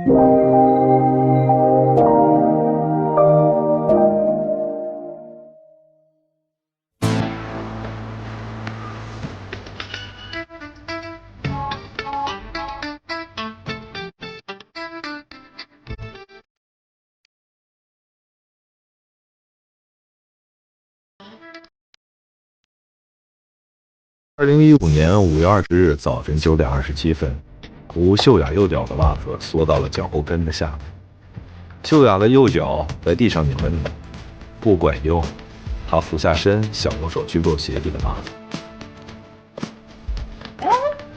2015年5月20日早晨9点27分，吴秀雅右脚的袜子缩到了脚后跟的下面。秀雅的右脚在地上拧了拧，不管用，她俯下身想用手去够鞋底的袜子。哎，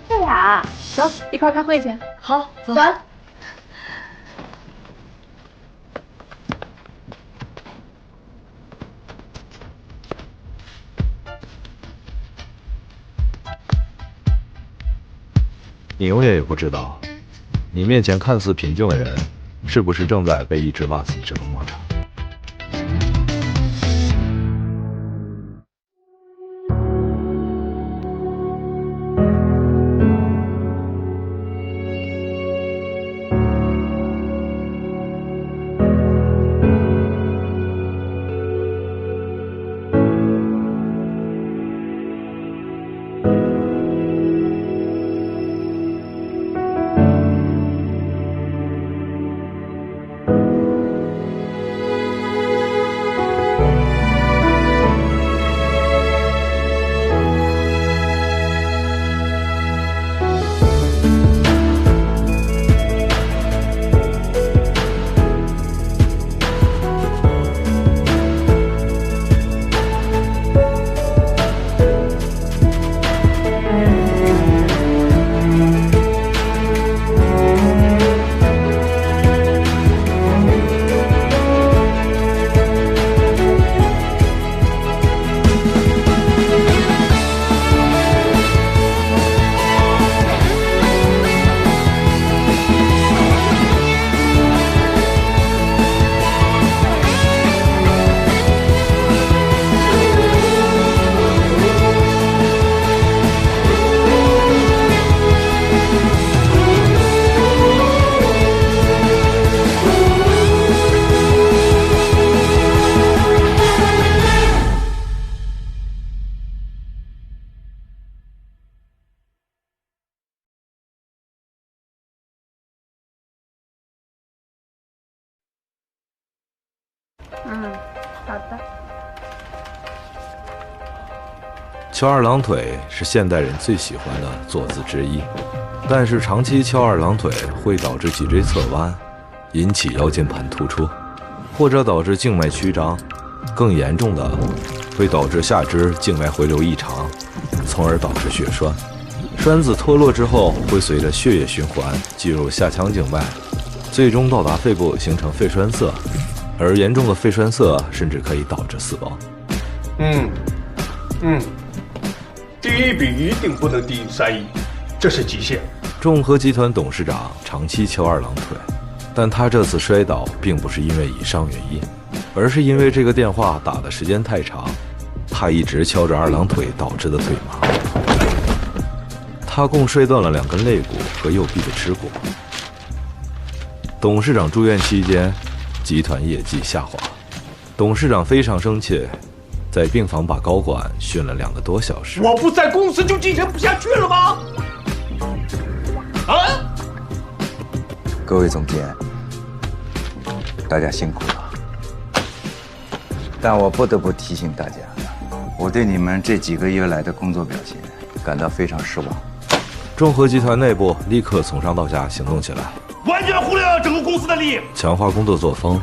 秀雅，走，一块开会去。好，走。你永远也不知道，你面前看似平静的人，是不是正在被一只袜子折磨着。好的。翘二郎腿是现代人最喜欢的坐姿之一，但是长期翘二郎腿会导致脊椎侧弯，引起腰间盘突出，或者导致静脉曲张，更严重的会导致下肢静脉回流异常，从而导致血栓。栓子脱落之后，会随着血液循环进入下腔静脉，最终到达肺部形成肺栓塞，而严重的肺栓塞甚至可以导致死亡。第一笔一定不能低于3亿，这是极限。众和集团董事长长期翘二郎腿，但他这次摔倒并不是因为以上原因，而是因为这个电话打的时间太长，他一直翘着二郎腿导致的腿麻。他共摔断了2根肋骨和右臂的耻骨。董事长住院期间，集团业绩下滑，董事长非常生气，在病房把高管训了2个多小时。我不在公司就继承不下去了吗？各位总监，大家辛苦了。但我不得不提醒大家，我对你们这几个月来的工作表现感到非常失望。众和集团内部立刻从上到下行动起来，完全忽略了整个公司的利益，强化工作作风，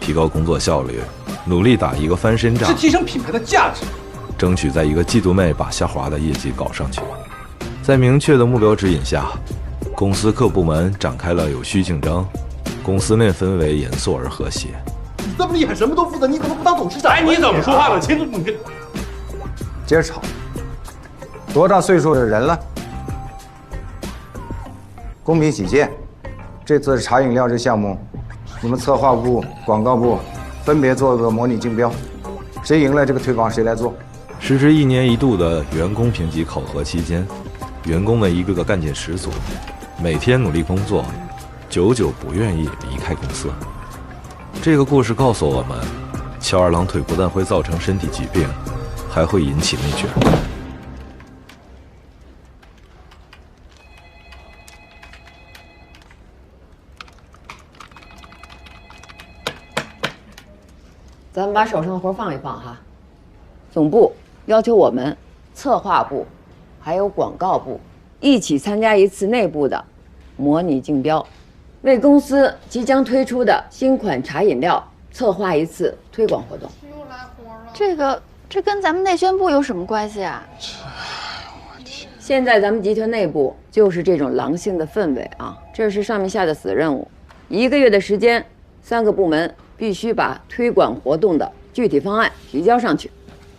提高工作效率，努力打一个翻身仗，是提升品牌的价值，争取在1个季度内把下滑的业绩搞上去。在明确的目标指引下，公司各部门展开了有序竞争，公司内氛围严肃而和谐。你这么厉害，什么都负责，你怎么不当董事长？哎，你怎么说话呢？亲自你接着吵，多大岁数的人了？公平起见，这次茶饮料这项目，你们策划部、广告部分别做个模拟竞标，谁赢了这个推广谁来做。时值1年1度的员工评级考核期间，员工们一个个干劲十足，每天努力工作，久久不愿意离开公司。这个故事告诉我们，翘二郎腿不但会造成身体疾病，还会引起内卷。咱们把手上的活放一放哈。总部要求我们策划部还有广告部一起参加一次内部的模拟竞标，为公司即将推出的新款茶饮料策划一次推广活动。这跟咱们内宣部有什么关系啊？现在咱们集团内部就是这种狼性的氛围啊，这是上面下的死任务。1个月的时间，3个部门必须把推广活动的具体方案提交上去。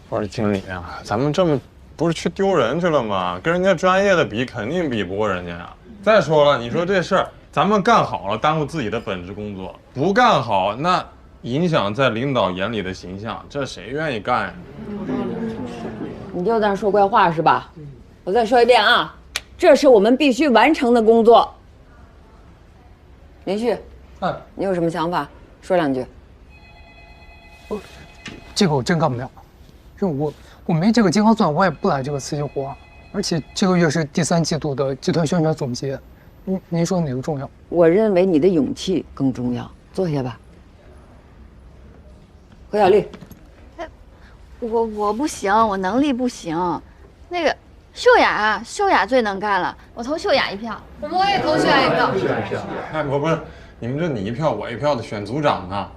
我说经理啊，咱们这么不是去丢人去了吗？跟人家专业的比，肯定比不过人家呀。再说了，你说这事儿咱们干好了，耽误自己的本职工作；不干好，那影响在领导眼里的形象，这谁愿意干呀？你就在那说怪话是吧？我再说一遍啊，这是我们必须完成的工作。林旭，你有什么想法？说2句。这个我真干不了，我没这个金刚钻，我也不来这个刺激活。而且这个月是第3季度的集团宣传总结，您说哪个重要？我认为你的勇气更重要。坐下吧。何小丽，我不行，我能力不行。那个秀雅最能干了，我投秀雅1票。我也投秀雅1票。哎，不是，你们这你1票我1票的选组长呢？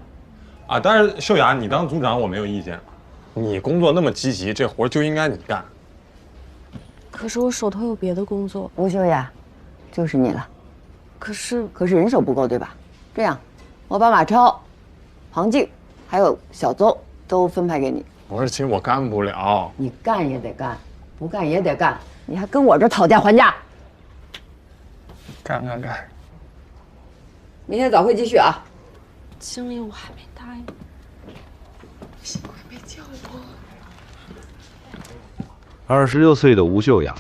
啊，但是秀雅你当组长我没有意见，你工作那么积极，这活就应该你干。可是我手头有别的工作。吴秀雅，就是你了。可是人手不够，对吧？这样，我把马超、庞静还有小邹都分派给你。我说亲，我干不了。你干也得干，不干也得干，你还跟我这讨价还价？干。明天早会继续啊。经理，我还没答应。26岁的吴秀雅，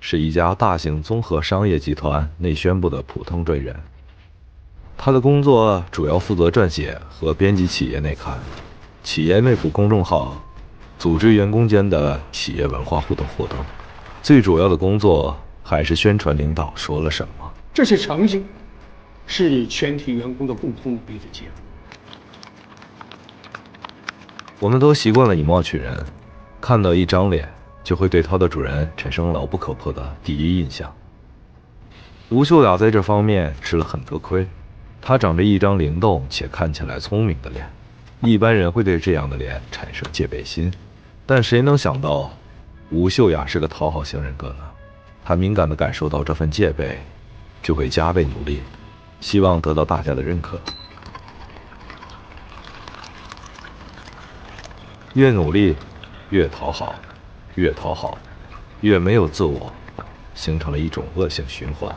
是一家大型综合商业集团内宣部的普通专员。她的工作主要负责撰写和编辑企业内刊、企业内部公众号，组织员工间的企业文化互动活动。最主要的工作还是宣传领导说了什么。这些成绩是以全体员工的共同努力的结果。我们都习惯了以貌取人，看到一张脸就会对他的主人产生牢不可破的第一印象。吴秀雅在这方面吃了很多亏，她长着一张灵动且看起来聪明的脸，一般人会对这样的脸产生戒备心，但谁能想到吴秀雅是个讨好型人格呢？她敏感地感受到这份戒备，就会加倍努力，希望得到大家的认可。越努力越讨好，越讨好越没有自我，形成了一种恶性循环。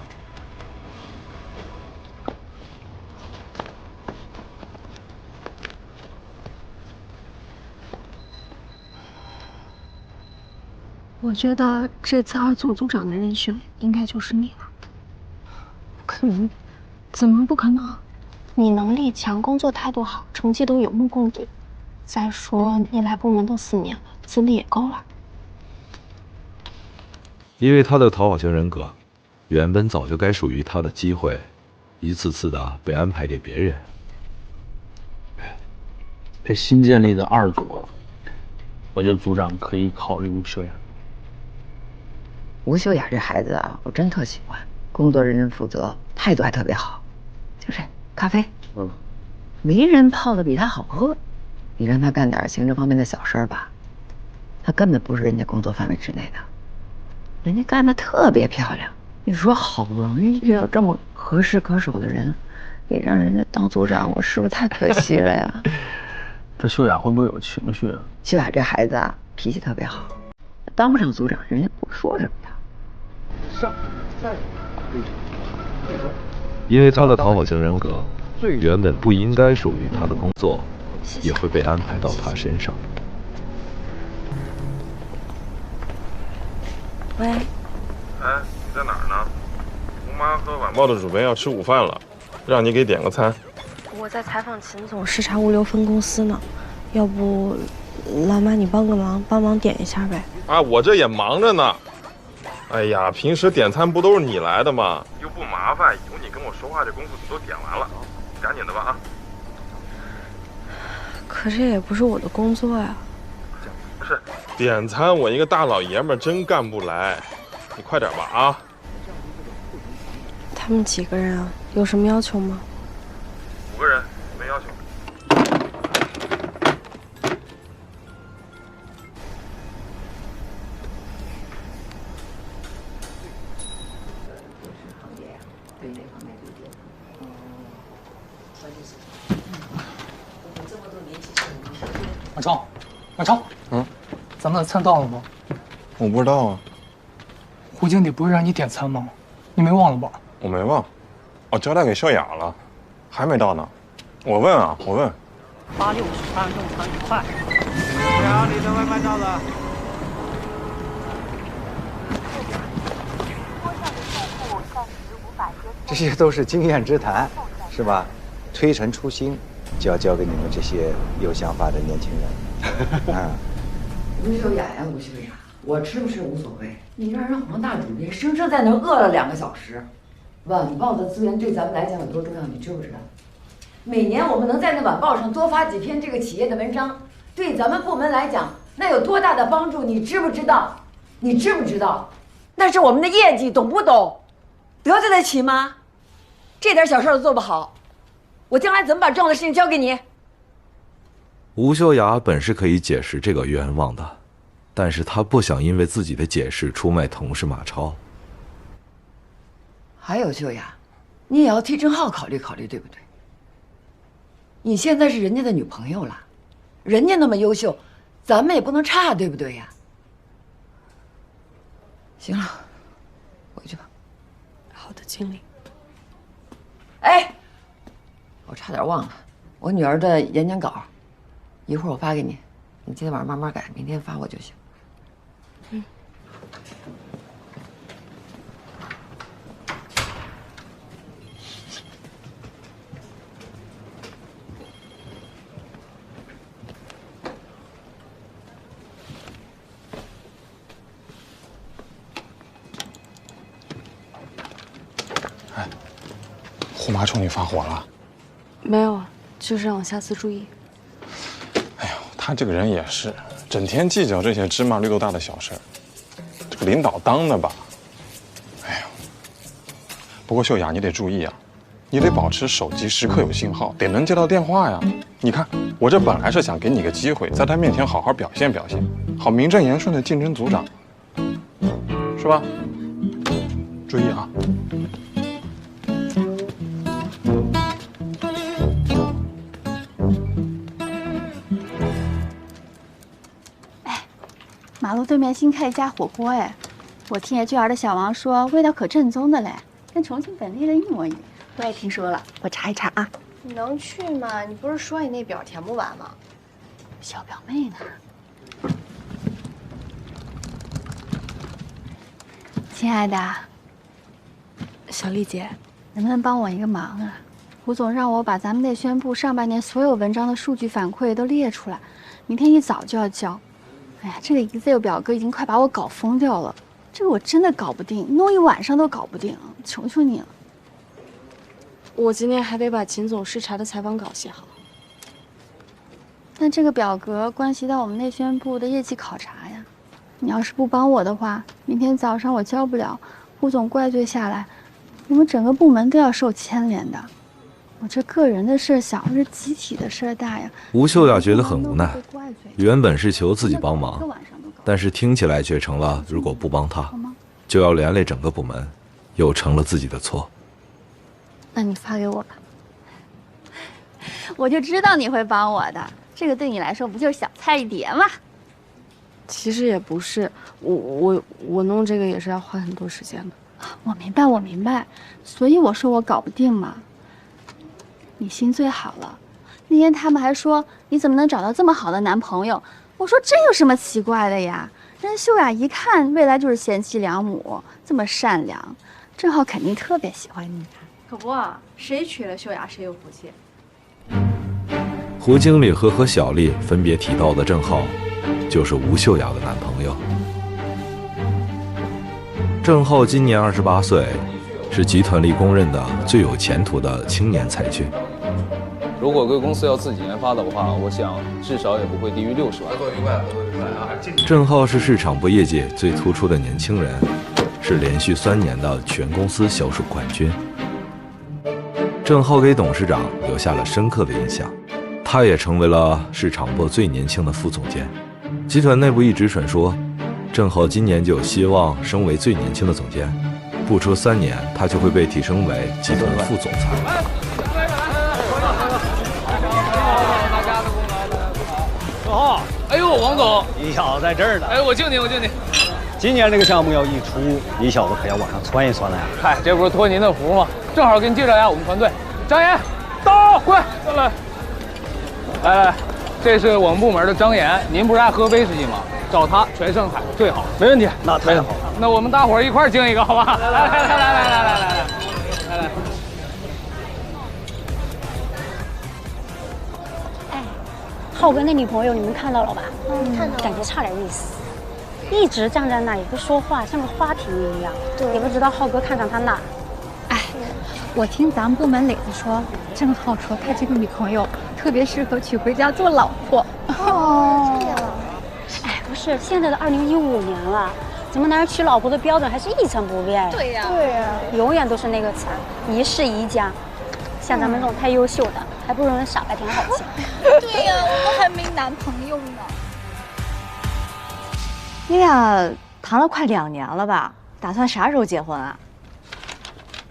我觉得这次2组组长的人选应该就是你了。不可能，怎么不可能？你能力强，工作态度好，成绩都有目共睹。再说你来部门都4年了，资历也够了。因为他的讨好型人格，原本早就该属于他的机会，一次次的被安排给别人。这新建立的2组，我觉得组长可以考虑吴秀雅。吴秀雅这孩子啊，我真特喜欢，工作认真负责，态度还特别好。就是咖啡，没人泡的比他好喝。你让他干点行政方面的小事儿吧，他根本不是人家工作范围之内的，人家干的特别漂亮。你说好不容易遇到这么合适可手的人，给让人家当组长，我是不是太可惜了呀？这秀雅会不会有情绪啊？秀雅这孩子啊，脾气特别好，当不上组长，人家不说什么他。因为他的讨好型人格，原本不应该属于他的工作，也会被安排到他身上。喂，哎，你在哪儿呢？吴妈和晚报的主编要吃午饭了，让你给点个餐。我在采访秦总视察物流分公司呢，要不老马你帮个忙，帮忙点一下呗。啊，我这也忙着呢。哎呀，平时点餐不都是你来的吗？又不麻烦，有你跟我说话这功夫都点完了，赶紧的吧啊！可这也不是我的工作呀。不是，点餐我一个大老爷们儿真干不来，你快点吧啊！他们几个人啊？有什么要求吗？5个人，没要求。马超，马超，咱们的餐到了吗？我不知道啊。胡经理不是让你点餐吗？你没忘了吧？我没忘，我交代给秀雅了，还没到呢。我问啊，我问。860餐用餐愉快。对啊，你的外卖到了。这些都是经验之谈，是吧？推陈出新，就要交给你们这些有想法的年轻人。啊，吴秀雅呀，吴秀雅，我吃不吃无所谓，你让人黄大主编生生在那儿饿了2个小时，晚报的资源对咱们来讲有多重要，你知不知道？每年我们能在那晚报上多发几篇这个企业的文章，对咱们部门来讲那有多大的帮助，你知不知道？你知不知道？那是我们的业绩，懂不懂？得罪得起吗？这点小事都做不好，我将来怎么把重要的事情交给你？吴秀雅本是可以解释这个冤枉的，但是她不想因为自己的解释出卖同事马超。还有秀雅，你也要替郑浩考虑考虑，对不对？你现在是人家的女朋友了，人家那么优秀，咱们也不能差，对不对呀？行了，回去吧。好的，经理。哎，我差点忘了，我女儿的演讲稿，一会儿我发给你，你今天晚上慢慢改，明天发我就行。胡麻冲你发火了？没有啊，就是让我下次注意。哎呦，他这个人也是，整天计较这些芝麻绿豆大的小事儿。这个领导当的吧？哎呦，不过秀雅，你得注意啊，你得保持手机时刻有信号，得能接到电话呀。你看，我这本来是想给你个机会，在他面前好好表现表现，好名正言顺的竞争组长，是吧？注意啊。马路对面新开一家火锅，哎，我听野剧园的小王说味道可正宗的嘞，跟重庆本地的一模一样。我也听说了，我查一查啊。你能去吗？你不是说你那表填不完吗？小表妹呢？亲爱的，小丽姐，能不能帮我一个忙啊？胡总让我把咱们内宣部上半年所有文章的数据反馈都列出来，明天一早就要交。哎呀，这个 Excel 表格已经快把我搞疯掉了，这个我真的搞不定，弄一晚上都搞不定，求求你了。我今天还得把秦总视察的采访稿写好。但这个表格关系到我们内宣部的业绩考察呀，你要是不帮我的话，明天早上我交不了，胡总怪罪下来，我们整个部门都要受牵连的。我这个人的事小，这集体的事大呀。吴秀雅觉得很无奈，原本是求自己帮忙，但是听起来却成了如果不帮他，就要连累整个部门，又成了自己的错。那你发给我吧，我就知道你会帮我的。这个对你来说不就是小菜一碟吗？其实也不是，我弄这个也是要花很多时间的。我明白，我明白，所以我说我搞不定嘛。你心最好了，那天他们还说你怎么能找到这么好的男朋友？我说这有什么奇怪的呀？人秀雅一看未来就是贤妻良母，这么善良，郑浩肯定特别喜欢你。可不，谁娶了秀雅谁有福气。胡经理和何小丽分别提到的郑浩，就是吴秀雅的男朋友。郑浩今年28岁，是集团里公认的最有前途的青年才俊。如果贵公司要自己研发的话，我想至少也不会低于60万。合作愉快，合作愉快啊！郑浩是市场部业绩最突出的年轻人，是连续3年的全公司销售冠军。郑浩给董事长留下了深刻的印象，他也成为了市场部最年轻的副总监。集团内部一直传说，郑浩今年就有希望升为最年轻的总监，不出3年，他就会被提升为集团副总裁。哎呦，王总，你小子在这儿呢。哎，我敬你，我敬你。今年这个项目要一出，你小子可要往上窜一窜了呀！嗨，这不是托您的福吗？正好给你介绍一下我们团队。张岩，到，过来，过来。来，这是我们部门的张岩，您不是爱喝威士忌吗？找他全上海最好。没问题，那太好了。那我们大伙儿一块儿敬一个，好吧？来。浩哥那女朋友你们看到了吧？看到了，感觉差点意思，一直站在那也不说话，像个花瓶一样。对，也不知道浩哥看上他哪。哎，我听咱们部门磊子说，郑浩说他这个女朋友特别适合娶回家做老婆。哦，这样。哎，不是，现在的2015年了，怎么男人娶老婆的标准还是一成不变？对呀，永远都是那个词儿，一世一家。像咱们这种太优秀的，还不如人傻白甜好些。对呀，我们还没男朋友呢。你俩谈了快2年了吧？打算啥时候结婚啊？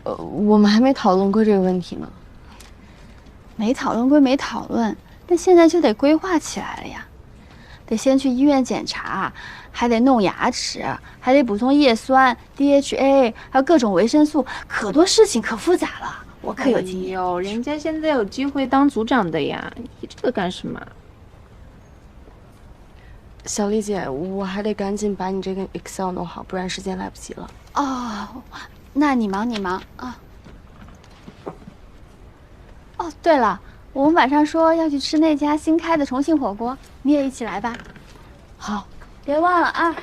我们还没讨论过这个问题呢。没讨论归没讨论，但现在就得规划起来了呀。得先去医院检查，还得弄牙齿，还得补充叶酸、DHA， 还有各种维生素，可多事情，可复杂了。我可有经验。人家现在有机会当组长的呀，你这个干什么？小丽姐，我还得赶紧把你这个 Excel 弄好，不然时间来不及了。哦，那你忙啊。哦，对了，我们晚上说要去吃那家新开的重庆火锅，你也一起来吧。好，别忘了啊。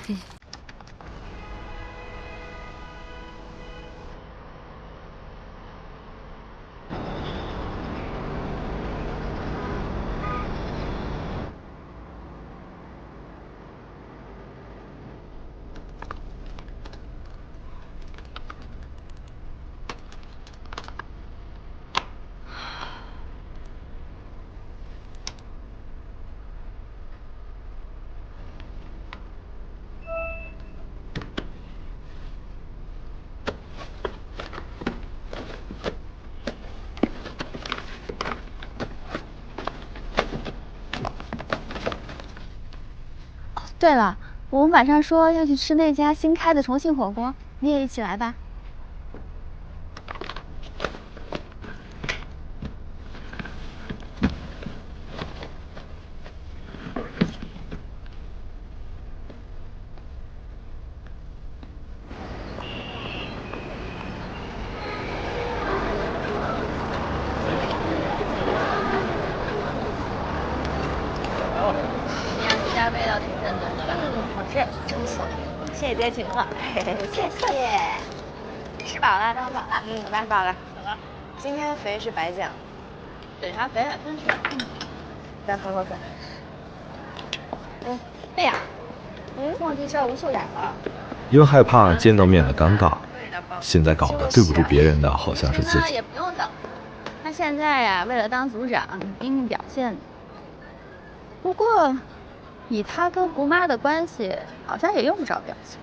对了，我们晚上说要去吃那家新开的重庆火锅，你也一起来吧。家味道挺正宗的吧？好吃，真不错。谢谢爹请客，谢谢。吃饱了，吃饱了。吃饱了。今天肥是白讲，等啥肥还真是。来喝口水。对呀，忘记叫吴秀雅了。因为害怕见到面的尴尬，现在搞得对不住别人的好像是自己。也不用等，他现在呀，为了当组长拼命表现。不过，以他跟胡妈的关系，好像也用不着表现。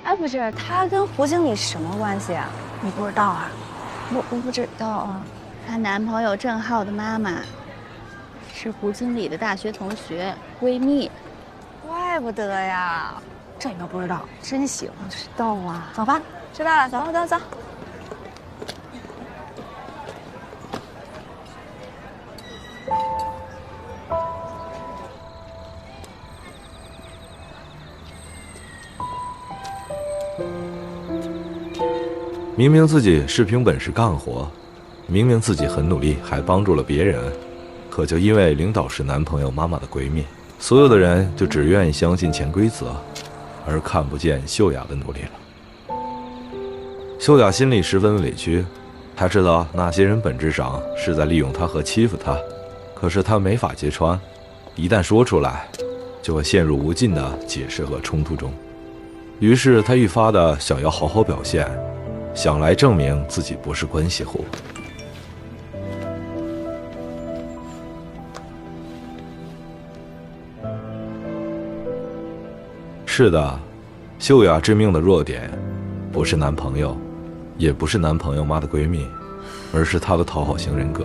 哎，不是，他跟胡经理什么关系啊？你不知道啊？我不知道啊。她男朋友郑浩的妈妈是胡经理的大学同学闺蜜。怪不得呀，这你都不知道，真行，知道啊。走吧，吃饭了，走走走。明明自己是凭本事干活，明明自己很努力，还帮助了别人，可就因为领导是男朋友妈妈的闺蜜，所有的人就只愿意相信潜规则，而看不见秀雅的努力了。秀雅心里十分委屈，她知道那些人本质上是在利用她和欺负她，可是她没法揭穿，一旦说出来，就会陷入无尽的解释和冲突中。于是她愈发的想要好好表现，想来证明自己不是关系户。是的，秀雅致命的弱点，不是男朋友，也不是男朋友妈的闺蜜，而是她的讨好型人格。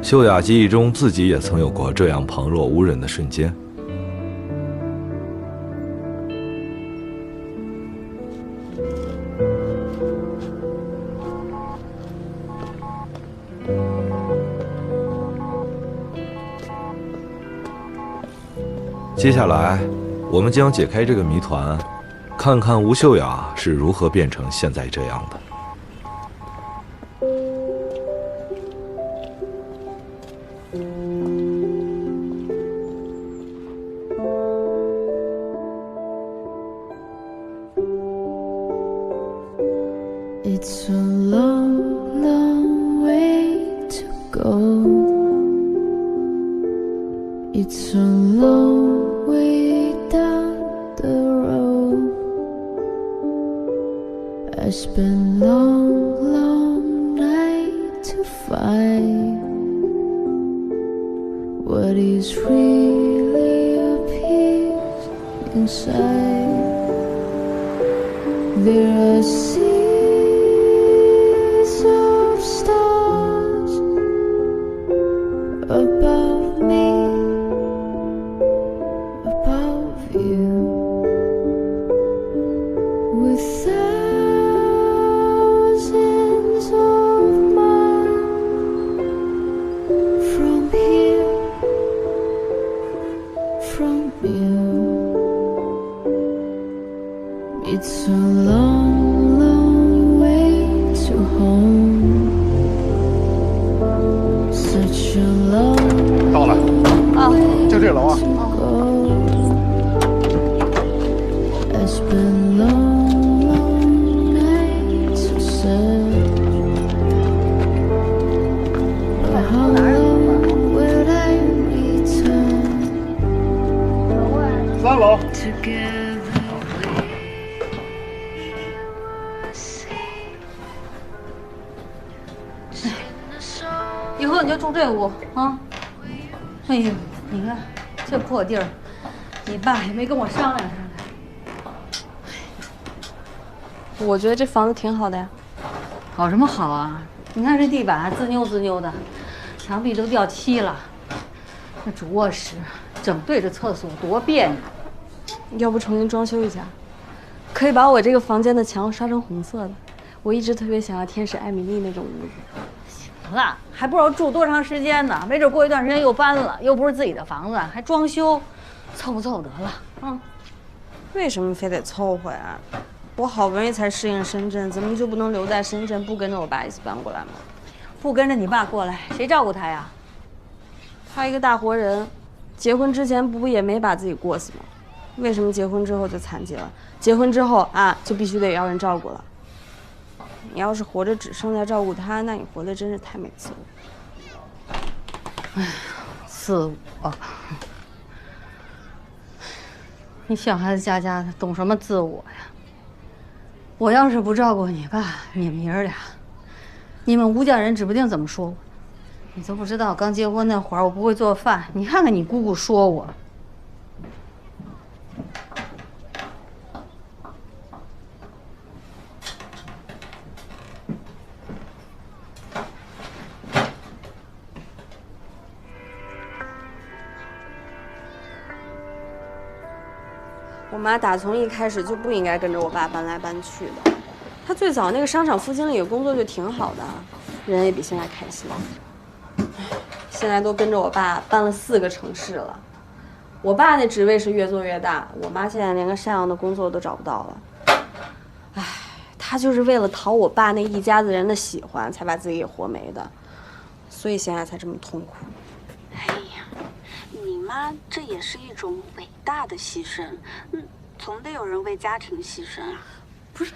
秀雅记忆中自己也曾有过这样旁若无人的瞬间。接下来，我们将解开这个谜团，看看吴秀雅是如何变成现在这样的。It's a long, long way to go. It's a long way down the road. I spent long, long night to find what is really up here inside. There are seas of stars above me, above you, with thousands of miles from here, from you. It's a long, long way to home. Such a long 到了啊，就这楼啊。 I spent long, long nights to search. But how long will I return? 3楼。 以后你就住这屋啊！哎呦，你看这破地儿，你爸也没跟我商量商量。我觉得这房子挺好的呀。好什么好啊？你看这地板滋扭滋扭的，墙壁都掉漆了。那主卧室正对着厕所，多别扭。要不重新装修一下，可以把我这个房间的墙刷成红色的。我一直特别想要天使艾米丽那种屋子。 行了，还不知道住多长时间呢，没准过一段时间又搬了，又不是自己的房子，还装修，凑合凑合得了。嗯，为什么非得凑合呀？我好不容易才适应深圳，怎么就不能留在深圳，不跟着我爸一起搬过来吗？不跟着你爸过来，谁照顾他呀？他一个大活人，结婚之前不也没把自己过死吗？为什么结婚之后就残疾了？结婚之后啊，就必须得要人照顾了。 你要是活着只剩下照顾他，那你活得真是太没自我。哎呀，自我！你小孩子家的，懂什么自我呀？我要是不照顾你爸，你们爷儿俩，你们吴家人指不定怎么说我。你都不知道，刚结婚那会儿我不会做饭，你看看你姑姑说我。 我妈打从一开始就不应该跟着我爸搬来搬去的。她最早那个商场副经理的工作就挺好的，人也比现在开心。现在都跟着我爸搬了4个城市了，我爸那职位是越做越大，我妈现在连个像样的工作都找不到了。唉，她就是为了讨我爸那一家子人的喜欢，才把自己给活没的，所以现在才这么痛苦。哎呀，你妈这也是一种伟大的牺牲，总得有人为家庭牺牲啊。不是，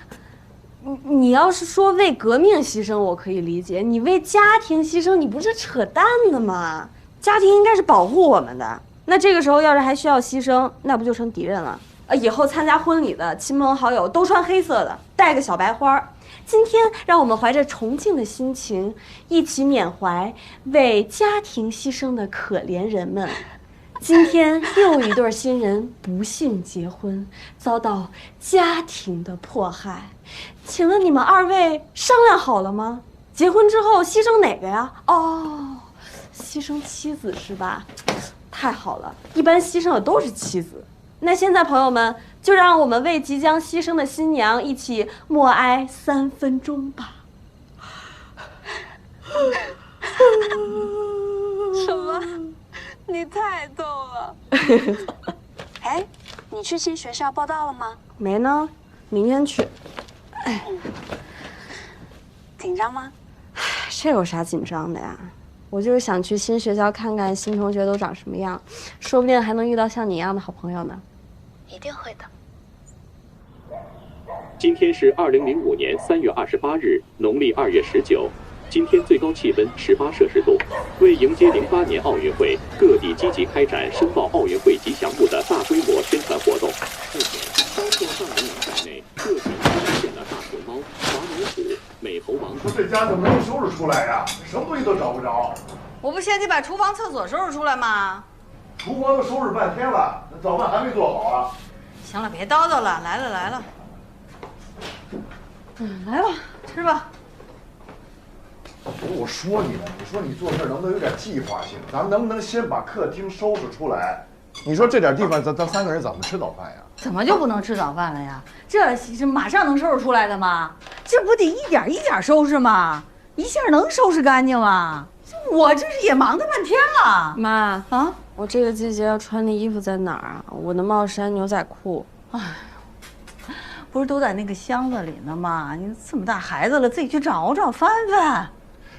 你要是说为革命牺牲，我可以理解；你为家庭牺牲，你不是扯淡的吗？家庭应该是保护我们的，那这个时候要是还需要牺牲，那不就成敌人了？以后参加婚礼的亲朋好友都穿黑色的，带个小白花。今天让我们怀着崇敬的心情，一起缅怀为家庭牺牲的可怜人们。今天又有一对新人不幸结婚，遭到家庭的迫害。请问你们二位商量好了吗？结婚之后牺牲哪个呀？哦，牺牲妻子是吧？太好了，一般牺牲的都是妻子。那现在朋友们，就让我们为即将牺牲的新娘一起默哀3分钟吧。什么？你太逗了。哎，你去新学校报到了吗？没呢，明天去。紧张吗？这有啥紧张的呀？我就是想去新学校看看新同学都长什么样，说不定还能遇到像你一样的好朋友呢。一定会的。今天是2005年3月28日，农历2月19。今天最高气温18摄氏度。为迎接08年奥运会，各地积极开展申报奥运会吉祥物的大规模宣传活动。目前，包括上海港在内，各地出现了大熊猫、华龙虎、美猴王。我这家怎么能收拾出来呀？什么东西都找不着。我不先得把厨房、厕所收拾出来吗？厨房都收拾半天了，那早饭还没做好啊。行了，别叨叨了，来了来了。来吧，吃吧。我说你呢，你说你做事能不能有点计划性？咱们能不能先把客厅收拾出来？你说这点地方，咱3个人怎么吃早饭呀？怎么就不能吃早饭了呀？这马上能收拾出来的吗？这不得一点一点收拾吗？一下能收拾干净吗？我这是也忙得半天了。妈啊，我这个季节要穿的衣服在哪儿啊？我的帽衫、牛仔裤。哎，不是都在那个箱子里呢吗？你这么大孩子了，自己去找找翻翻。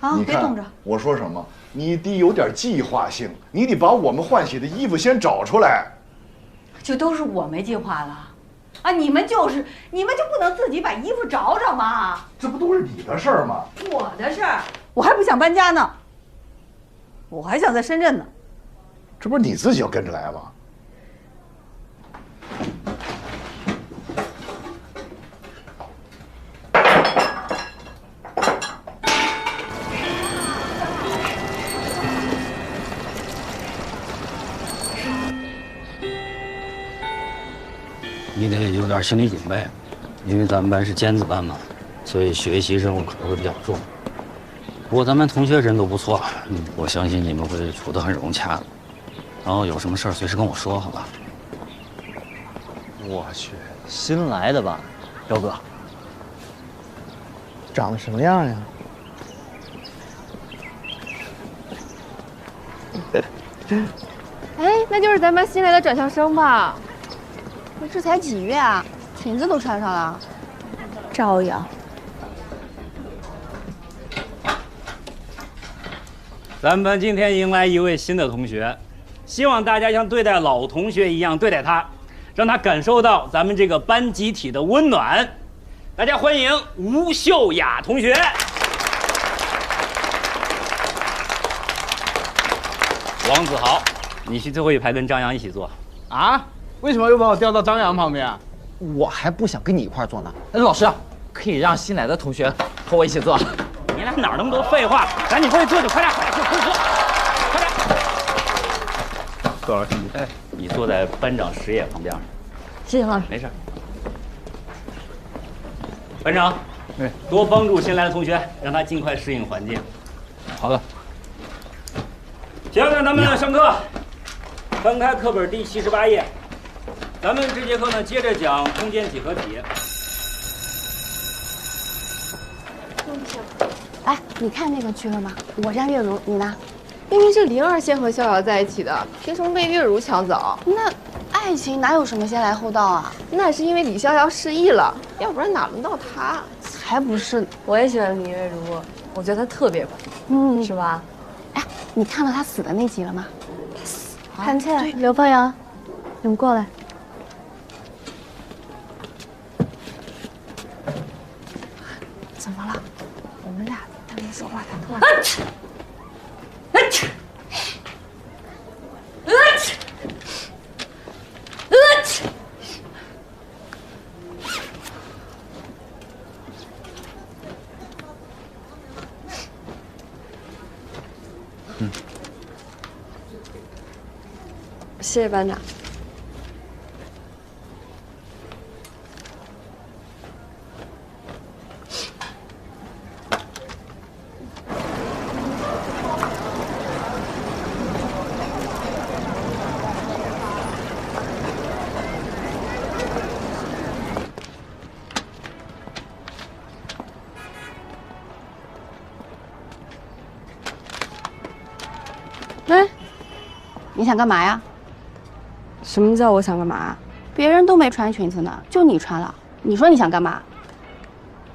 啊，别冻着！我说什么？你得有点计划性，你得把我们换洗的衣服先找出来。就都是我没计划了，啊！你们就不能自己把衣服找找吗？这不都是你的事儿吗？我的事儿，我还不想搬家呢，我还想在深圳呢。这不是你自己要跟着来吗？你得有点心理准备，因为咱们班是尖子班嘛，所以学习任务可能会比较重。不过咱们同学人都不错，我相信你们会处得很融洽的。然后有什么事儿随时跟我说，好吧？我去，新来的吧，彪哥？长得什么样呀？哎，那就是咱班新来的转校生吧？这才几月啊，裙子都穿上了。招摇。咱们班今天迎来一位新的同学，希望大家像对待老同学一样对待他，让他感受到咱们这个班集体的温暖。大家欢迎吴秀雅同学。王子豪，你去最后一排跟张扬一起坐。啊？为什么又把我调到张扬旁边啊？我还不想跟你一块坐呢。老师，可以让新来的同学和我一起坐。你俩哪儿那么多废话？赶紧过去坐坐，快点，快点，坐，快点！坐了，兄弟。哎，你坐在班长石野旁边。谢谢老师。没事。班长，多帮助新来的同学，让他尽快适应环境。好的。行，那咱们上课。翻开课本第78页。咱们这节课呢，接着讲空间几何体。哎，你看那个去了吗？我让月如，你呢？明明是灵儿先和逍遥在一起的，凭什么被月如抢走？那爱情哪有什么先来后到啊？那是因为李逍遥失忆了，要不然哪轮到他？才不是！我也喜欢林月如，我觉得她特别酷，是吧？哎，你看到他死的那集了吗？潘倩、刘方阳，你们过来。怎么了？我们俩在那说话，他突然……谢谢班长。喂，你想干嘛呀？什么叫我想干嘛？别人都没穿裙子呢，就你穿了。你说你想干嘛？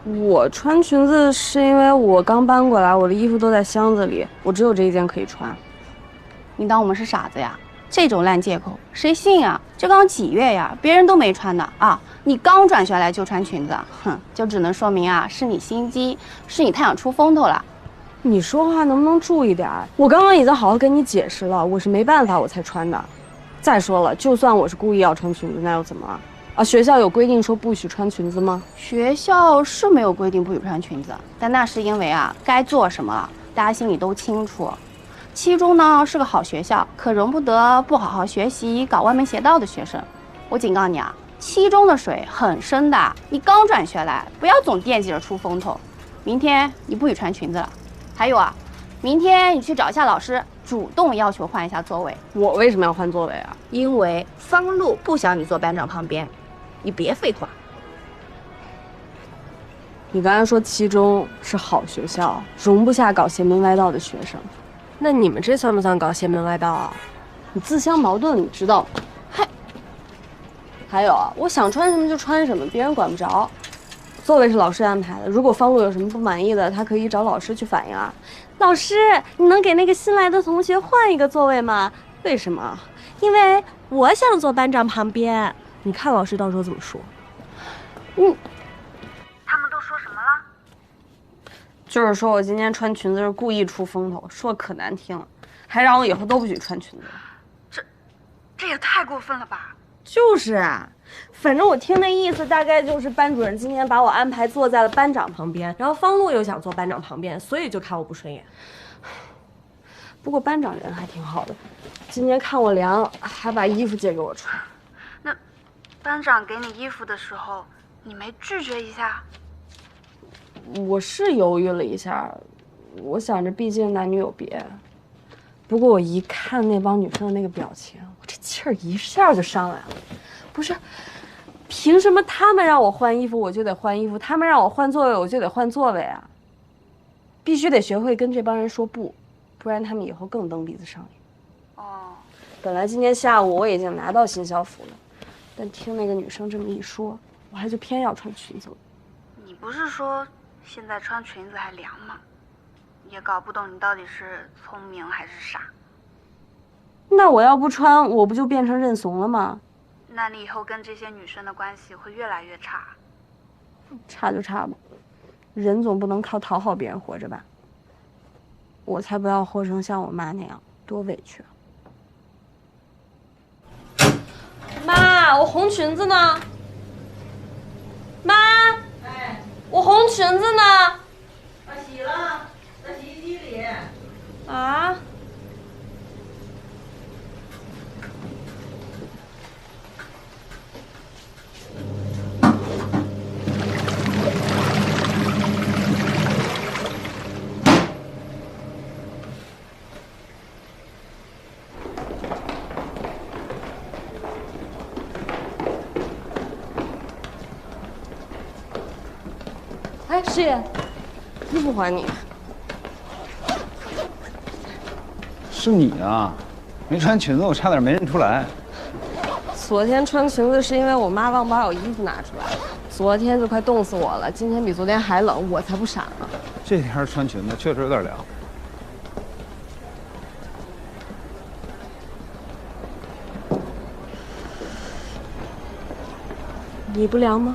我穿裙子是因为我刚搬过来，我的衣服都在箱子里，我只有这一件可以穿。你当我们是傻子呀？这种烂借口谁信啊？这刚几月呀，别人都没穿呢啊！你刚转学来就穿裙子，哼，就只能说明啊，是你心机，是你太想出风头了。你说话能不能注意点？我刚刚已经好好跟你解释了，我是没办法我才穿的。再说了，就算我是故意要穿裙子，那又怎么了？啊，学校有规定说不许穿裙子吗？学校是没有规定不许穿裙子，但那是因为啊，该做什么大家心里都清楚。七中呢是个好学校，可容不得不好好学习、搞歪门邪道的学生。我警告你啊，七中的水很深的，你刚转学来，不要总惦记着出风头。明天你不许穿裙子了。还有啊，明天你去找一下老师，主动要求换一下座位。我为什么要换座位啊？因为方露不想你坐班长旁边。你别废话。你刚才说七中是好学校，容不下搞邪门歪道的学生。那你们这算不算搞邪门歪道啊？你自相矛盾，你知道吗？还有啊，我想穿什么就穿什么，别人管不着。座位是老师安排的，如果方露有什么不满意的，他可以找老师去反映啊。老师，你能给那个新来的同学换一个座位吗？为什么？因为我想坐班长旁边。你看老师到时候怎么说？他们都说什么了？就是说我今天穿裙子是故意出风头，说可难听了，还让我以后都不许穿裙子。这也太过分了吧！就是啊，反正我听那意思大概就是班主任今天把我安排坐在了班长旁边，然后方露又想坐班长旁边，所以就看我不顺眼。不过班长人还挺好的，今天看我凉，还把衣服借给我穿。那班长给你衣服的时候，你没拒绝一下？我是犹豫了一下，我想着毕竟男女有别。不过我一看那帮女生的那个表情，我这气儿一下就上来了。不是，凭什么他们让我换衣服我就得换衣服，他们让我换座位我就得换座位啊？必须得学会跟这帮人说不，不然他们以后更蹬鼻子上脸。哦，本来今天下午我已经拿到新校服了，但听那个女生这么一说，我还就偏要穿裙子了。你不是说现在穿裙子还凉吗？也搞不懂你到底是聪明还是傻。那我要不穿，我不就变成认怂了吗？那你以后跟这些女生的关系会越来越差。差就差吧，人总不能靠讨好别人活着吧。我才不要活成像我妈那样，多委屈啊！妈，我红裙子呢？妈，哎，我红裙子呢？我洗了，在洗衣机里。啊？哎，师爷，衣服还你。是你啊，没穿裙子，我差点没认出来。昨天穿裙子是因为我妈忘把我衣服拿出来，昨天就快冻死我了，今天比昨天还冷，我才不傻呢。这天穿裙子确实有点凉。你不凉吗？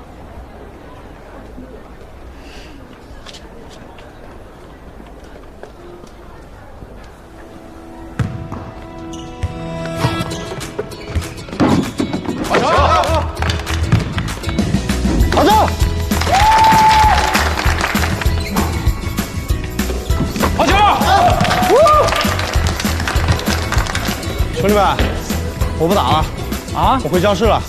好的，好球！兄弟们，我不打了啊！我回教室了，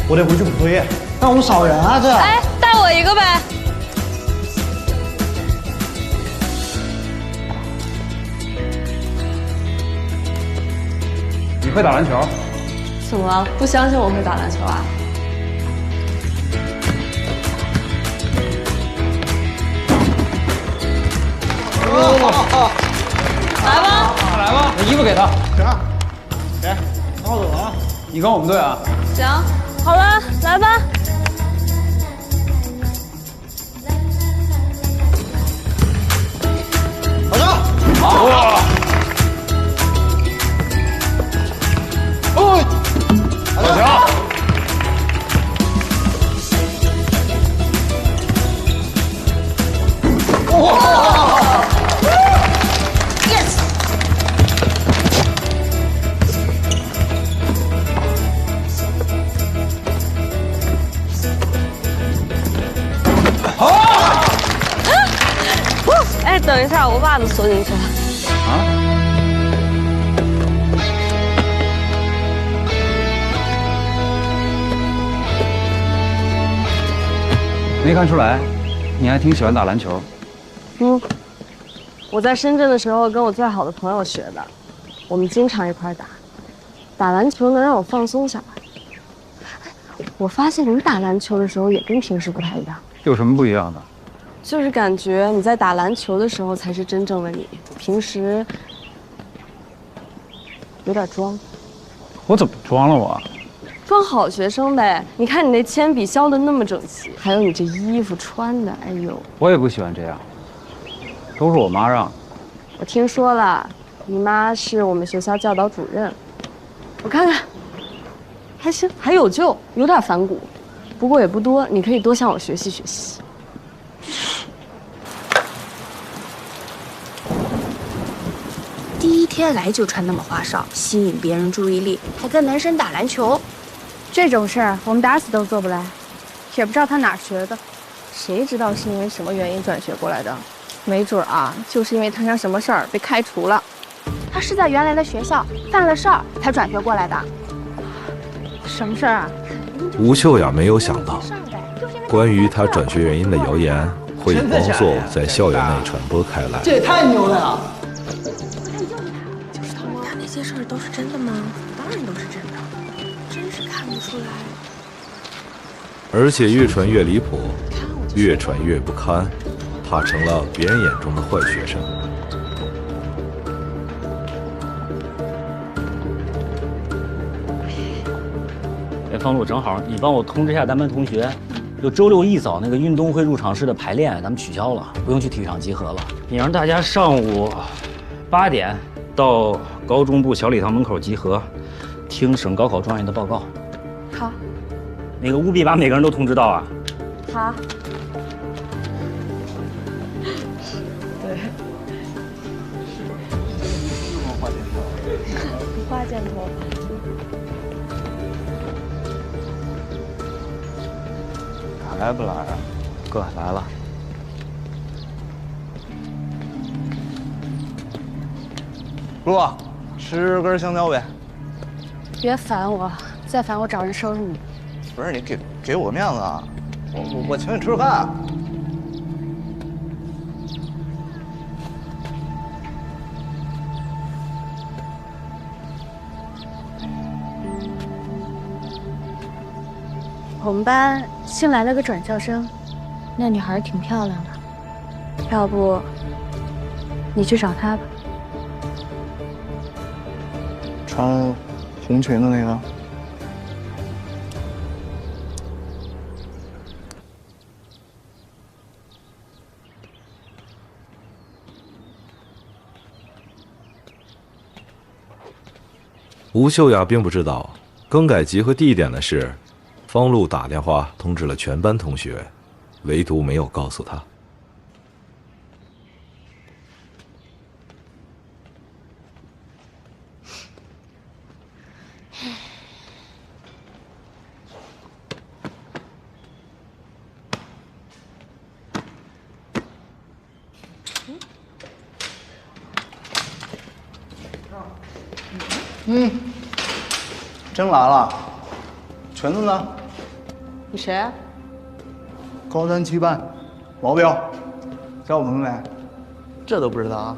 我得回去补作业。那我们少人啊，这。哎，带我一个呗。你会打篮球？怎么了？不相信我会打篮球啊？来吧，来吧，把衣服给他。行，给，拿我走了啊！你跟我们队啊？行，好了，来吧。好的，好。哦，好球！哇 ！Yes。好。哎，等一下，我袜子缩进去了。啊？没看出来，你还挺喜欢打篮球。嗯，我在深圳的时候跟我最好的朋友学的，我们经常一块打。打篮球能让我放松下来。我发现你打篮球的时候也跟平时不太一样。有什么不一样的？就是感觉你在打篮球的时候才是真正的你，平时有点装。我怎么装了我？装好学生呗！你看你那铅笔削的那么整齐，还有你这衣服穿的，哎呦！我也不喜欢这样，都是我妈让。我听说了，你妈是我们学校教导主任。我看看，还行，还有救，有点反骨，不过也不多，你可以多向我学习学习。第一天来就穿那么花哨，吸引别人注意力，还跟男生打篮球，这种事儿我们打死都做不来，也不知道他哪儿学的，谁知道是因为什么原因转学过来的？没准啊，就是因为摊上什么事儿被开除了。他是在原来的学校犯了事儿才转学过来的。什么事儿啊？吴秀雅没有想到，关于她转学原因的谣言会以光速在校园内传播开来。这也太牛了！他那些事儿都是真的吗？当然都是真的，真是看不出来。而且越传越离谱，越传越不堪，他成了别人眼中的坏学生。哎，方璐，正好你帮我通知一下咱们同学，就周六一早那个运动会入场式的排练，咱们取消了，不用去体育场集合了。你让大家上午8点到高中部小礼堂门口集合，听省高考状元的报告。好。那个务必把每个人都通知到啊。好。对。花箭头。来不来啊？哥来了。陆，吃根香蕉呗。别烦我，再烦我找人收拾你。不是你给我面子啊！我请你吃饭。我们班新来了个转校生，那女孩挺漂亮的，要不你去找她吧。穿红裙的那个。吴秀雅并不知道更改集会地点的事，方璐打电话通知了全班同学，唯独没有告诉她。真来了，裙子呢？你谁？高三七班，毛标，叫我们没？这都不知道啊？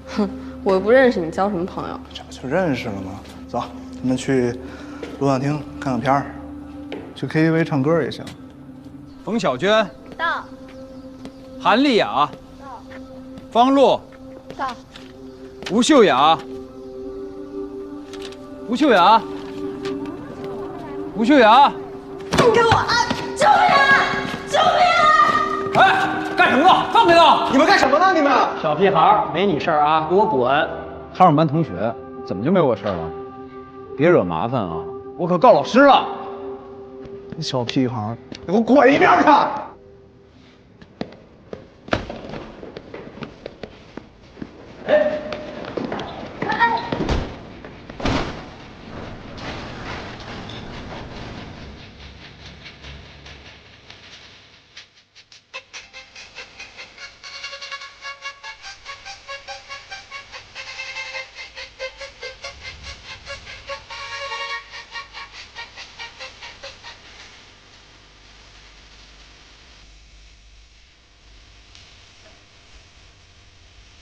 哼，我又不认识你，交什么朋友？这不就认识了吗？走，咱们去录像厅看看片儿，去 KTV 唱歌也行。冯小娟到，韩丽雅到，方璐到，吴秀雅。吴秀雅，吴秀雅，放开我啊！救命啊！救命啊！哎，干什么呢？放开他！你们干什么呢？你们小屁孩，没你事儿啊，给我滚！他是我们班同学，怎么就没我事儿了？别惹麻烦啊！我可告老师了！你小屁孩，你给我滚一边去！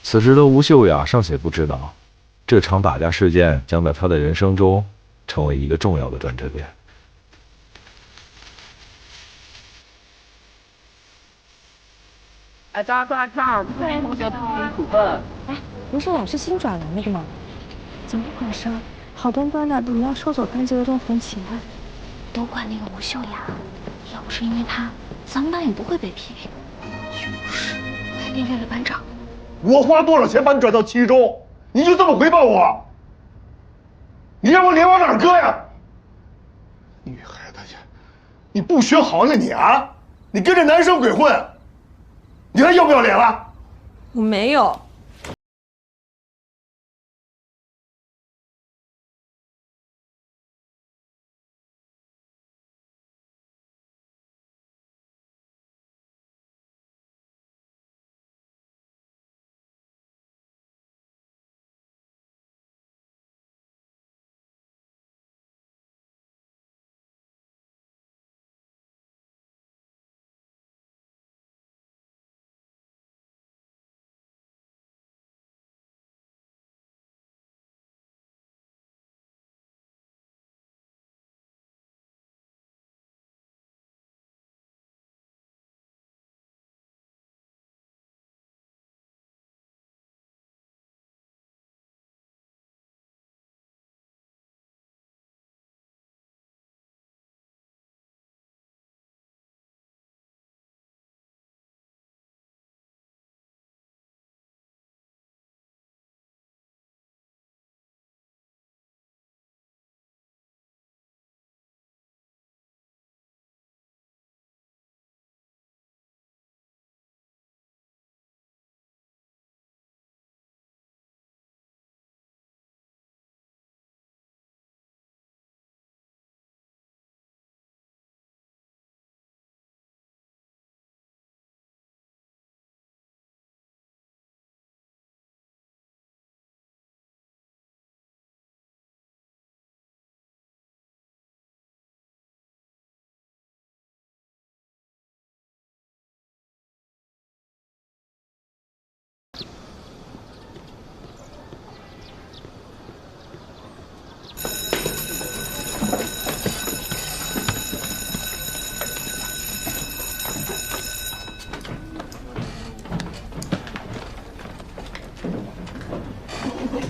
此时的吴秀雅尚且不知道，这场打架事件将在她的人生中成为一个重要的转折点。哎，同学处分。哎，不是老师新转来那个吗？怎么回事？好端端的你要收走班级的动红旗，都怪那个吴秀雅，要不是因为她，咱们班也不会被批评。就是，还连累了班长。我花多少钱把你转到七中，你就这么回报我？你让我脸往哪儿搁呀？女孩子家，你不学好呢你啊？你跟着男生鬼混，你还要不要脸了？我没有。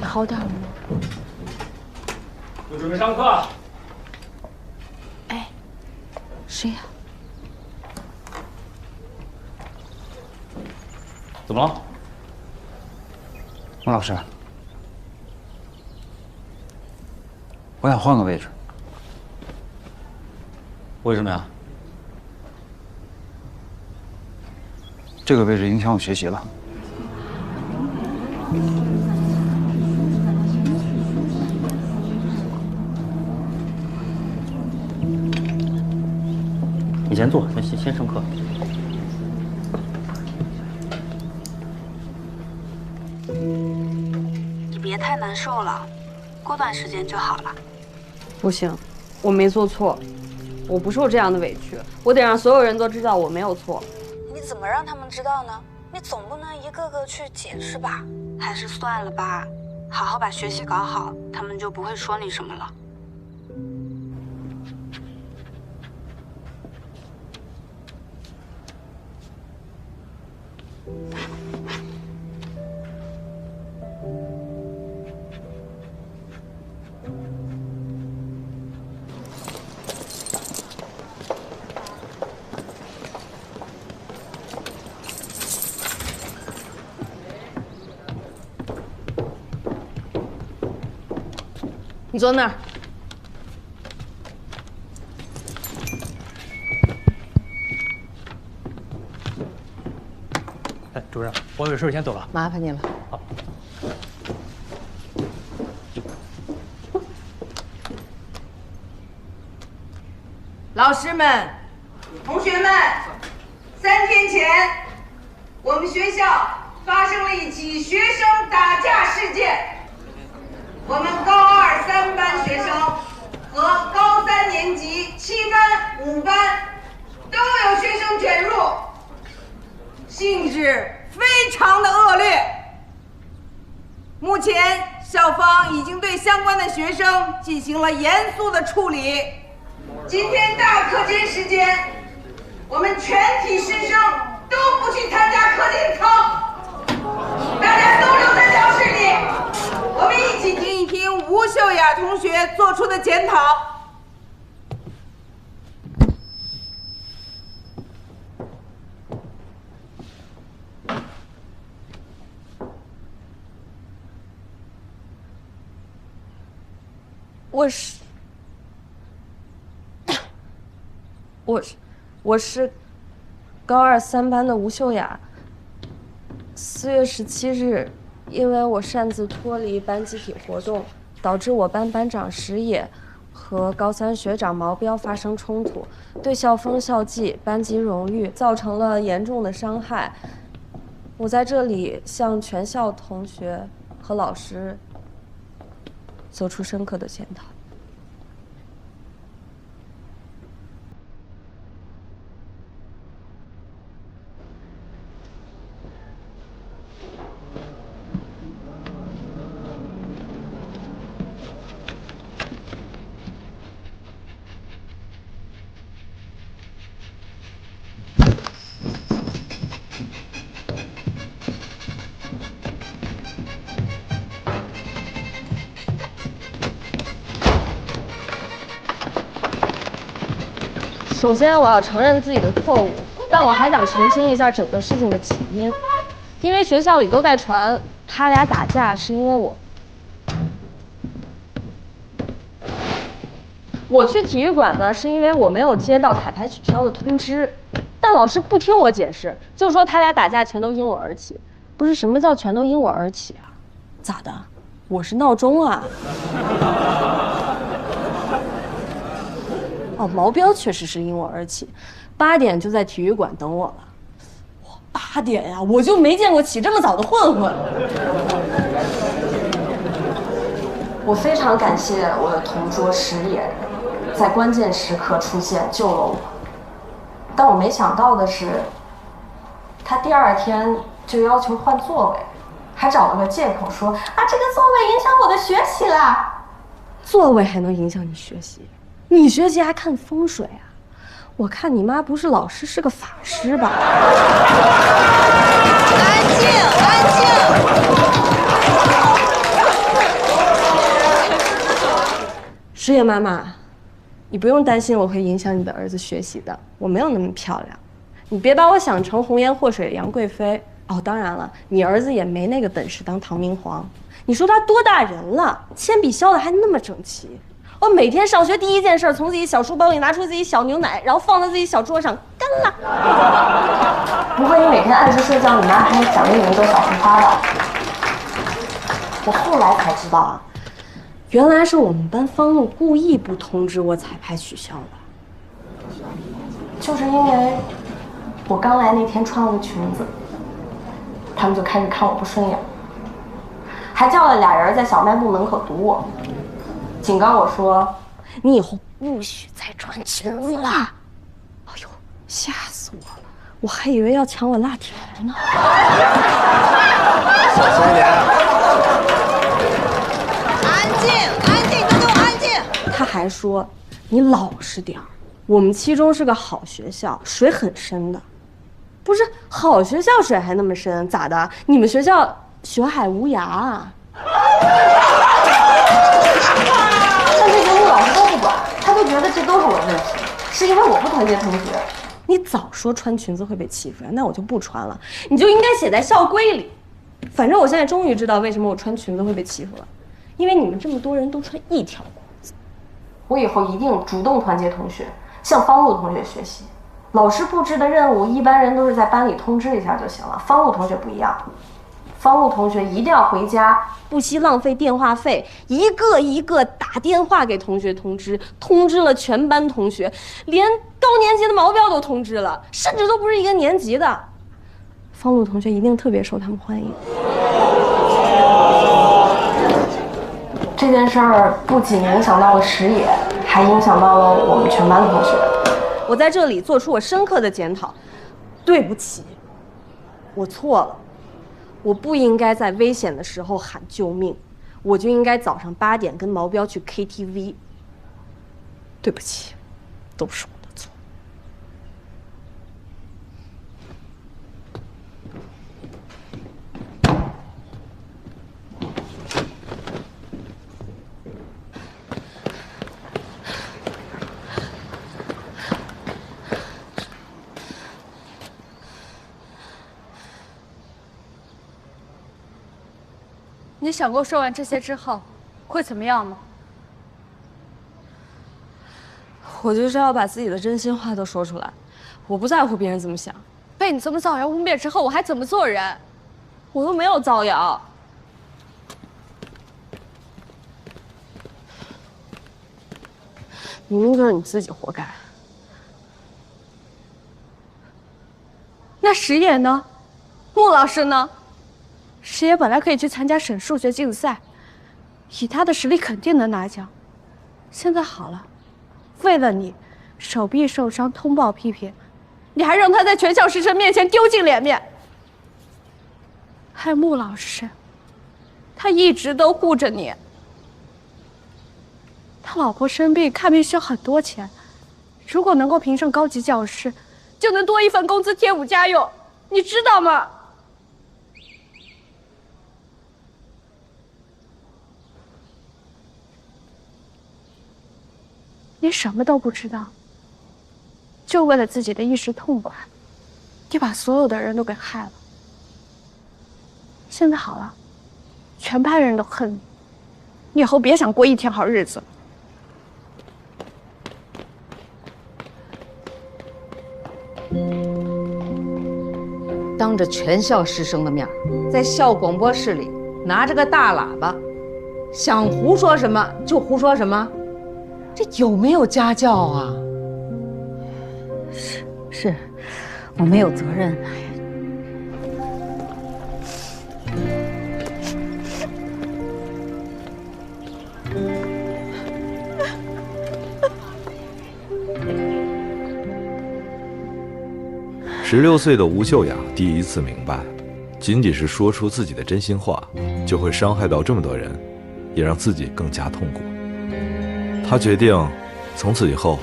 好点了吗？就准备上课。哎，谁呀？怎么了？孟老师，我想换个位置。为什么呀？这个位置影响我学习了。你先坐，先上课。你别太难受了，过段时间就好了。不行，我没做错，我不受这样的委屈，我得让所有人都知道我没有错。你怎么让他们知道呢？你总不能一个个去解释吧？还是算了吧，好好把学习搞好，他们就不会说你什么了。你坐那儿。哎，主任，我有事先走了。麻烦你了。好。老师们、同学们，3天前，我们学校发生了一起学生打架事件。我们高2、3班学生和高3年级7班、5班都有学生卷入，性质非常的恶劣。目前，校方已经对相关的学生进行了严肃的处理。今天大课间时间，我们全体师生都不去参加课间操，大家都留在教室里。我们一起听一听吴秀雅同学做出的检讨。我是高2、3班的吴秀雅。4月17日。因为我擅自脱离班集体活动，导致我班班长石野和高3学长毛彪发生冲突，对校风校纪、班级荣誉造成了严重的伤害。我在这里向全校同学和老师做出深刻的检讨。首先，我要承认自己的错误，但我还想澄清一下整个事情的起因。因为学校里都在传他俩打架是因为我去体育馆呢，是因为我没有接到彩排取消的通知，但老师不听我解释，就说他俩打架全都因我而起。不是，什么叫全都因我而起啊？咋的？我是闹钟啊？哦，毛彪确实是因我而起，8点就在体育馆等我了。8点呀，我就没见过起这么早的混混。我非常感谢我的同桌石野，在关键时刻出现救了我。但我没想到的是，他第2天就要求换座位，还找了个借口说啊，这个座位影响我的学习啦。座位还能影响你学习？你学习还看风水啊？我看你妈不是老师，是个法师吧？安静，安静。师爷妈妈，你不用担心我会影响你的儿子学习的，我没有那么漂亮，你别把我想成红颜祸水的杨贵妃。哦，当然了，你儿子也没那个本事当唐明皇。你说他多大人了，铅笔削的还那么整齐。我每天上学第一件事，从自己小书包里拿出自己小牛奶，然后放在自己小桌上干了。不会你每天按时睡觉，你妈还会奖励你一个小红花吧？我后来才知道啊，原来是我们班方路故意不通知我彩排取消的，就是因为我刚来那天穿了个裙子，他们就开始看我不顺眼，还叫了俩人在小卖部门口堵我。警告我说：“你以后不许再穿裙子了。”哎呦，吓死我了！我还以为要抢我辣条呢。小心一点。安静，安静，都给我安静！他还说：“你老实点儿，我们七中是个好学校，水很深的。”不是好学校水还那么深，咋的？你们学校学海无涯啊？但这些陆老师都不管，他就觉得这都是我的问题，是因为我不团结同学。你早说穿裙子会被欺负呀，那我就不穿了。你就应该写在校规里。反正我现在终于知道为什么我穿裙子会被欺负了，因为你们这么多人都穿一条裤子。我以后一定主动团结同学，向方路同学学习。老师布置的任务，一般人都是在班里通知一下就行了。方路同学不一样，方路同学一定要回家，不惜浪费电话费，一个一个打电话给同学通知，通知了全班同学，连高年级的毛标都通知了，甚至都不是一个年级的。方路同学一定特别受他们欢迎。这件事儿不仅影响到了石野，还影响到了我们全班同学。我在这里做出我深刻的检讨，对不起，我错了，我不应该在危险的时候喊救命，我就应该早上8点跟毛标去 KTV。对不起，都是我的错。你想过说完这些之后会怎么样吗？我就是要把自己的真心话都说出来，我不在乎别人怎么想。被你这么造谣污蔑之后，我还怎么做人？我又没有造谣。明明就是你自己活该。那石野呢？穆老师呢？石野本来可以去参加省数学竞赛，以他的实力肯定能拿奖。现在好了，为了你，手臂受伤通报批评，你还让他在全校师生面前丢尽脸面。还有穆老师，他一直都护着你。他老婆生病看病需要很多钱，如果能够评上高级教师，就能多一份工资贴补家用，你知道吗？你什么都不知道，就为了自己的一时痛快，你把所有的人都给害了。现在好了，全班人都恨你，你以后别想过一天好日子。当着全校师生的面，在校广播室里拿着个大喇叭，想胡说什么就胡说什么，这有没有家教啊？是，我没有责任。16岁的吴秀雅第一次明白，仅仅是说出自己的真心话，就会伤害到这么多人，也让自己更加痛苦。她决定，从此以后，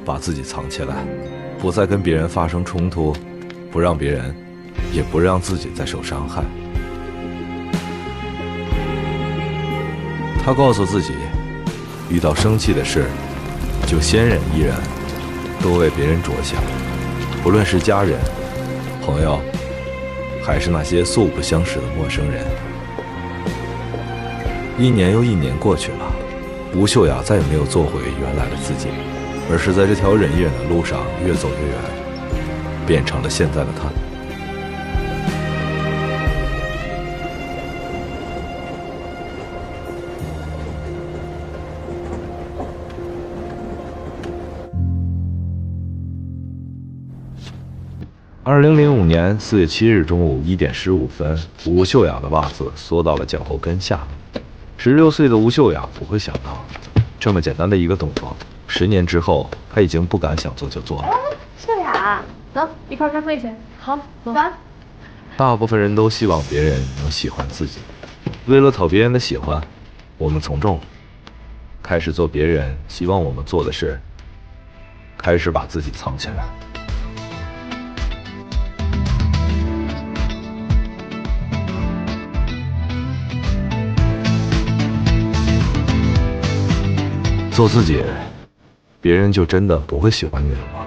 把自己藏起来，不再跟别人发生冲突，不让别人，也不让自己再受伤害。她告诉自己，遇到生气的事，就先忍一忍，多为别人着想。不论是家人、朋友，还是那些素不相识的陌生人。一年又一年过去了，吴秀雅再也没有做回原来的自己，而是在这条忍一忍的路上越走越远，变成了现在的她。2005年4月7日中午1点15分，吴秀雅的袜子缩到了脚后跟下。16岁的吴秀雅不会想到，这么简单的一个动作，10年之后，她已经不敢想做就做了。秀雅，走，一块开会去。好，走吧。大部分人都希望别人能喜欢自己，为了讨别人的喜欢，我们从众，开始做别人希望我们做的事，开始把自己藏起来。做自己，别人就真的不会喜欢你了吗？